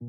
Il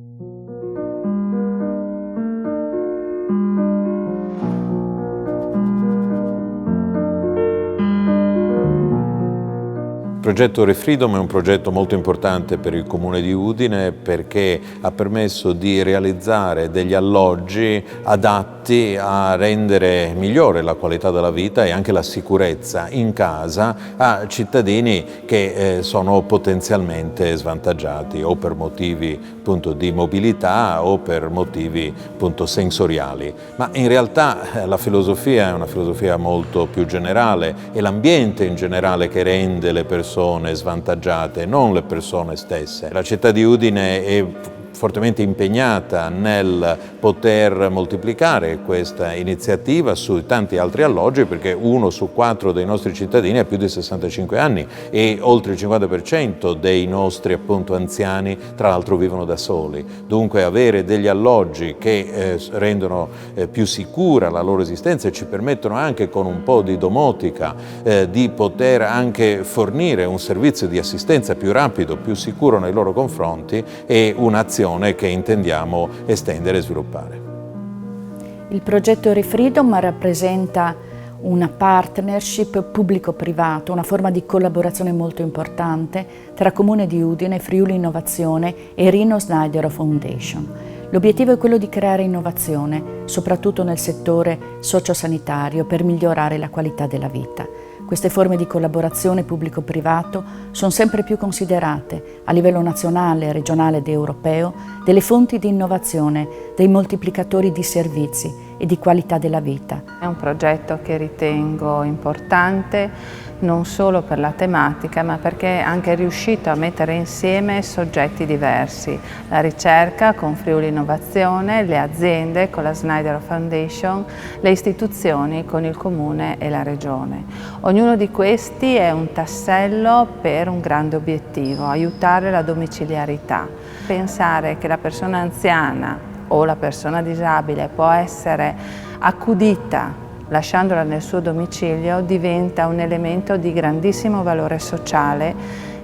progetto Refreedom è un progetto molto importante per il Comune di Udine perché ha permesso di realizzare degli alloggi adatti a rendere migliore la qualità della vita e anche la sicurezza in casa a cittadini che sono potenzialmente svantaggiati o per motivi appunto di mobilità o per motivi appunto sensoriali. Ma in realtà la filosofia è una filosofia molto più generale, è l'ambiente in generale che rende le persone svantaggiate, non le persone stesse. La città di Udine è fortemente impegnata nel poter moltiplicare questa iniziativa su tanti altri alloggi perché 1 su 4 dei nostri cittadini ha più di 65 anni e oltre il 50% dei nostri appunto anziani tra l'altro vivono da soli. Dunque avere degli alloggi che rendono più sicura la loro esistenza e ci permettono anche con un po' di domotica di poter anche fornire un servizio di assistenza più rapido, più sicuro nei loro confronti è un'azione che intendiamo estendere e sviluppare. Il progetto Refreedom rappresenta una partnership pubblico-privato, una forma di collaborazione molto importante tra Comune di Udine, Friuli Innovazione e Rino Snyder Foundation. L'obiettivo è quello di creare innovazione, soprattutto nel settore sociosanitario, per migliorare la qualità della vita. Queste forme di collaborazione pubblico-privato sono sempre più considerate a livello nazionale, regionale ed europeo delle fonti di innovazione, dei moltiplicatori di servizi e di qualità della vita. È un progetto che ritengo importante non solo per la tematica, ma perché è anche riuscito a mettere insieme soggetti diversi. La ricerca con Friuli Innovazione, le aziende con la Snyder Foundation, le istituzioni con il Comune e la Regione. Ognuno di questi è un tassello per un grande obiettivo, aiutare la domiciliarità. Pensare che la persona anziana o la persona disabile può essere accudita lasciandola nel suo domicilio diventa un elemento di grandissimo valore sociale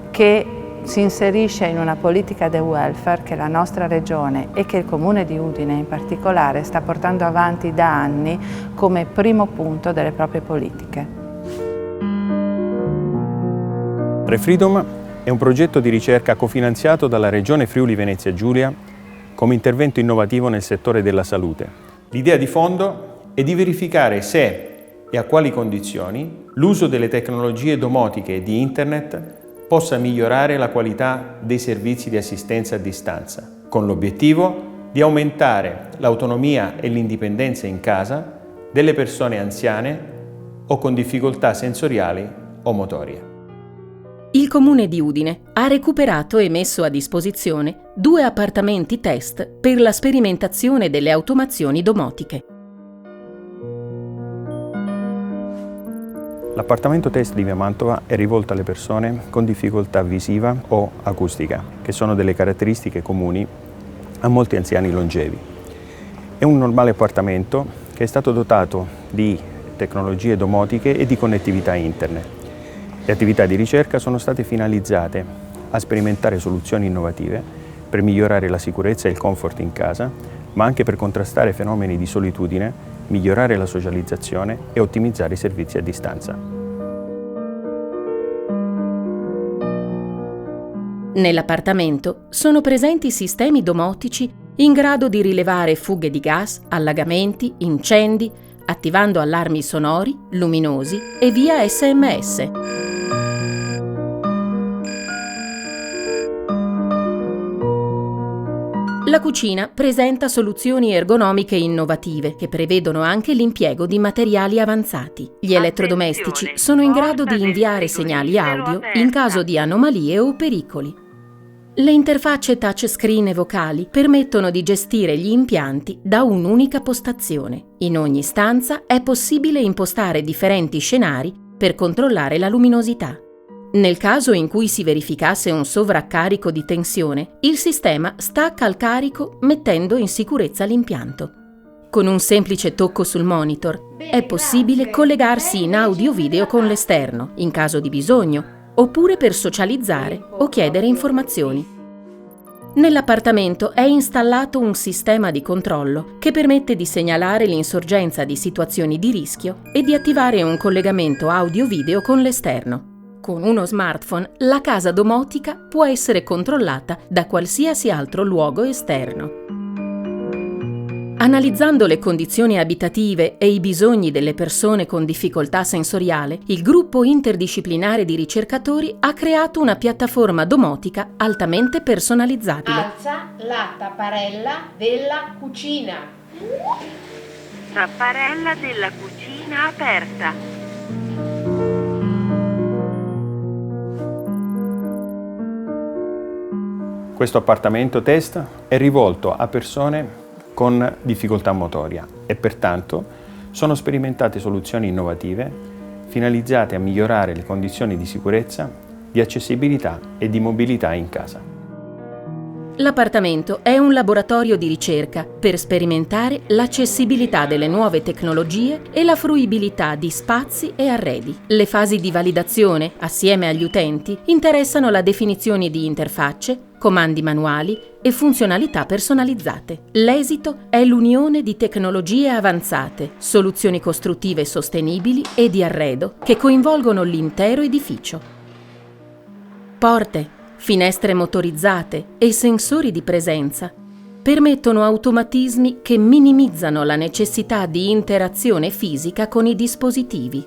che si inserisce in una politica del welfare che la nostra Regione e che il Comune di Udine in particolare sta portando avanti da anni come primo punto delle proprie politiche. Refreedom è un progetto di ricerca cofinanziato dalla Regione Friuli Venezia Giulia come intervento innovativo nel settore della salute. L'idea di fondo è di verificare se e a quali condizioni l'uso delle tecnologie domotiche e di Internet possa migliorare la qualità dei servizi di assistenza a distanza, con l'obiettivo di aumentare l'autonomia e l'indipendenza in casa delle persone anziane o con difficoltà sensoriali o motorie. Il Comune di Udine ha recuperato e messo a disposizione 2 appartamenti test per la sperimentazione delle automazioni domotiche. L'appartamento test di Via Mantova è rivolto alle persone con difficoltà visiva o acustica, che sono delle caratteristiche comuni a molti anziani longevi. È un normale appartamento che è stato dotato di tecnologie domotiche e di connettività internet. Le attività di ricerca sono state finalizzate a sperimentare soluzioni innovative per migliorare la sicurezza e il comfort in casa, ma anche per contrastare fenomeni di solitudine, migliorare la socializzazione e ottimizzare i servizi a distanza. Nell'appartamento sono presenti sistemi domotici in grado di rilevare fughe di gas, allagamenti, incendi, attivando allarmi sonori, luminosi e via SMS. La cucina presenta soluzioni ergonomiche innovative che prevedono anche l'impiego di materiali avanzati. Gli elettrodomestici sono in grado di inviare segnali audio in caso di anomalie o pericoli. Le interfacce touchscreen e vocali permettono di gestire gli impianti da un'unica postazione. In ogni stanza è possibile impostare differenti scenari per controllare la luminosità. Nel caso in cui si verificasse un sovraccarico di tensione, il sistema stacca il carico mettendo in sicurezza l'impianto. Con un semplice tocco sul monitor è possibile collegarsi in audio-video con l'esterno, in caso di bisogno, oppure per socializzare o chiedere informazioni. Nell'appartamento è installato un sistema di controllo che permette di segnalare l'insorgenza di situazioni di rischio e di attivare un collegamento audio-video con l'esterno. Con uno smartphone, la casa domotica può essere controllata da qualsiasi altro luogo esterno. Analizzando le condizioni abitative e i bisogni delle persone con difficoltà sensoriale, il gruppo interdisciplinare di ricercatori ha creato una piattaforma domotica altamente personalizzabile. Alza la tapparella della cucina. Tapparella della cucina aperta. Questo appartamento test è rivolto a persone con difficoltà motoria e pertanto sono sperimentate soluzioni innovative finalizzate a migliorare le condizioni di sicurezza, di accessibilità e di mobilità in casa. L'appartamento è un laboratorio di ricerca per sperimentare l'accessibilità delle nuove tecnologie e la fruibilità di spazi e arredi. Le fasi di validazione, assieme agli utenti, interessano la definizione di interfacce, comandi manuali e funzionalità personalizzate. L'esito è l'unione di tecnologie avanzate, soluzioni costruttive sostenibili e di arredo che coinvolgono l'intero edificio. Porte, finestre motorizzate e sensori di presenza permettono automatismi che minimizzano la necessità di interazione fisica con i dispositivi.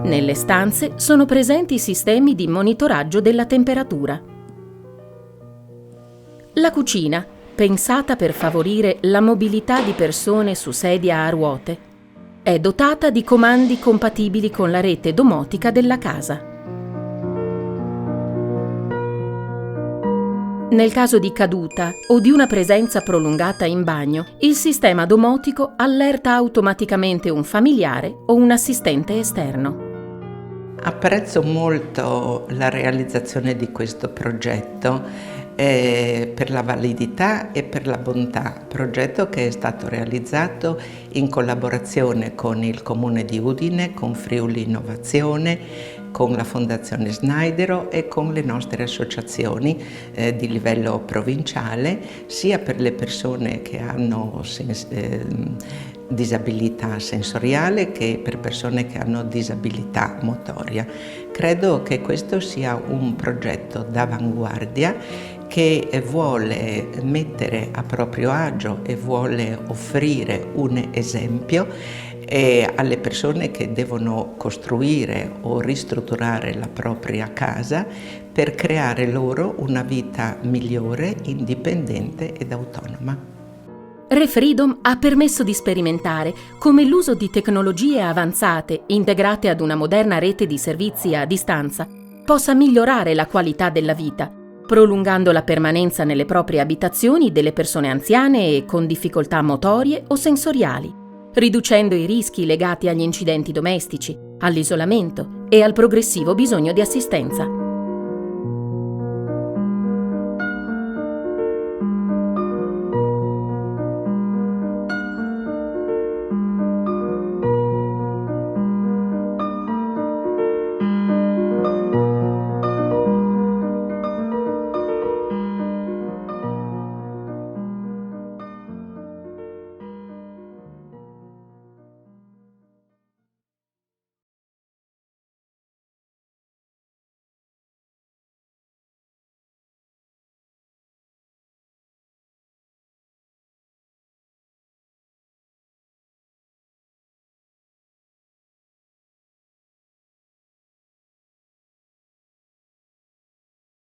Nelle stanze sono presenti sistemi di monitoraggio della temperatura. La cucina, pensata per favorire la mobilità di persone su sedia a ruote, è dotata di comandi compatibili con la rete domotica della casa. Nel caso di caduta o di una presenza prolungata in bagno, il sistema domotico allerta automaticamente un familiare o un assistente esterno. Apprezzo molto la realizzazione di questo progetto per la validità e per la bontà, progetto che è stato realizzato in collaborazione con il Comune di Udine, con Friuli Innovazione, con la Fondazione Snaidero e con le nostre associazioni di livello provinciale, sia per le persone che hanno disabilità sensoriale che per persone che hanno disabilità motoria. Credo che questo sia un progetto d'avanguardia che vuole mettere a proprio agio e vuole offrire un esempio alle persone che devono costruire o ristrutturare la propria casa per creare loro una vita migliore, indipendente ed autonoma. ReFreedom ha permesso di sperimentare come l'uso di tecnologie avanzate integrate ad una moderna rete di servizi a distanza possa migliorare la qualità della vita, prolungando la permanenza nelle proprie abitazioni delle persone anziane e con difficoltà motorie o sensoriali, riducendo i rischi legati agli incidenti domestici, all'isolamento e al progressivo bisogno di assistenza.